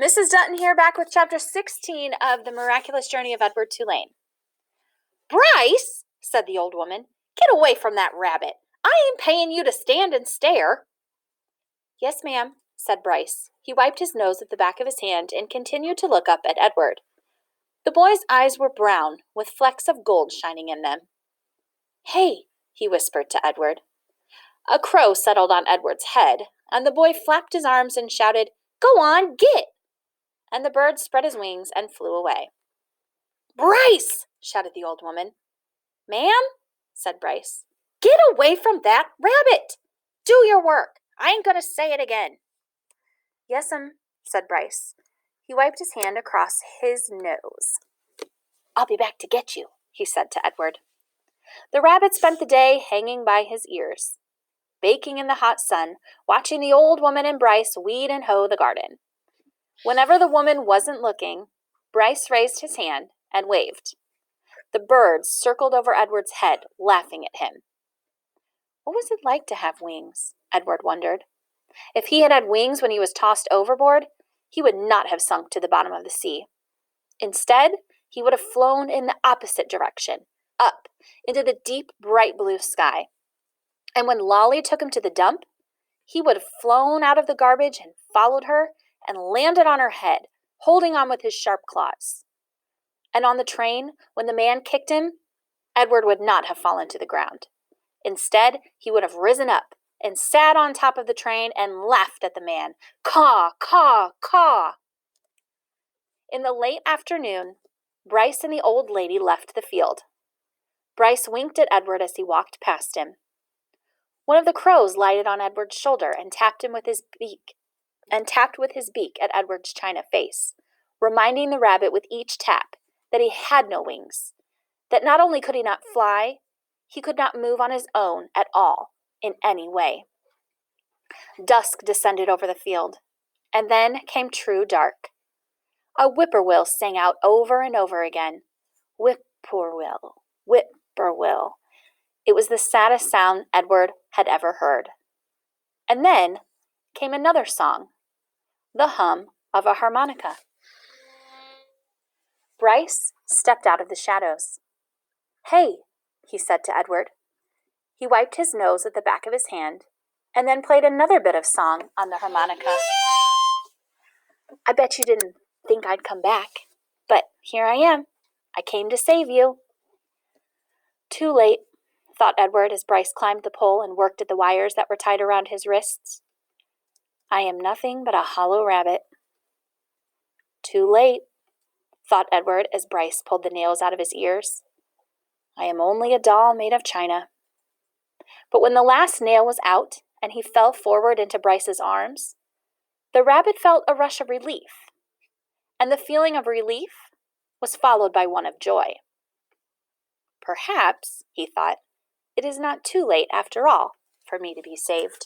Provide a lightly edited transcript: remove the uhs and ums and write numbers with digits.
Mrs. Dutton here, back with Chapter 16 of The Miraculous Journey of Edward Tulane. "Bryce," said the old woman, "get away from that rabbit. I ain't paying you to stand and stare." "Yes, ma'am," said Bryce. He wiped his nose with the back of his hand and continued to look up at Edward. The boy's eyes were brown, with flecks of gold shining in them. "Hey," he whispered to Edward. A crow settled on Edward's head, and the boy flapped his arms and shouted, "Go on, get!" And the bird spread his wings and flew away. "Bryce!" shouted the old woman. "Ma'am?" said Bryce. "Get away from that rabbit! Do your work. I ain't going to say it again." "Yes'm," said Bryce. He wiped his hand across his nose. "I'll be back to get you," he said to Edward. The rabbit spent the day hanging by his ears, baking in the hot sun, watching the old woman and Bryce weed and hoe the garden. Whenever the woman wasn't looking, Bryce raised his hand and waved. The birds circled over Edward's head, laughing at him. What was it like to have wings? Edward wondered. If he had had wings when he was tossed overboard, he would not have sunk to the bottom of the sea. Instead, he would have flown in the opposite direction, up into the deep, bright blue sky. And when Lolly took him to the dump, he would have flown out of the garbage and followed her and landed on her head, holding on with his sharp claws. And on the train, when the man kicked him, Edward would not have fallen to the ground. Instead, he would have risen up and sat on top of the train and laughed at the man. Caw, caw, caw. In the late afternoon, Bryce and the old lady left the field. Bryce winked at Edward as he walked past him. One of the crows lighted on Edward's shoulder and tapped with his beak at Edward's china face, reminding the rabbit with each tap that he had no wings, that not only could he not fly, he could not move on his own at all, in any way. Dusk descended over the field, and then came true dark. A whippoorwill sang out over and over again, "Whip-poor-will, whip-poor-will." It was the saddest sound Edward had ever heard. And then came another song, the hum of a harmonica. Bryce stepped out of the shadows. "Hey," he said to Edward. He wiped his nose at the back of his hand and then played another bit of song on the harmonica. "I bet you didn't think I'd come back, but here I am. I came to save you." Too late, thought Edward as Bryce climbed the pole and worked at the wires that were tied around his wrists. I am nothing but a hollow rabbit. Too late, thought Edward as Bryce pulled the nails out of his ears. I am only a doll made of china. But when the last nail was out and he fell forward into Bryce's arms, the rabbit felt a rush of relief, and the feeling of relief was followed by one of joy. Perhaps, he thought, it is not too late after all for me to be saved.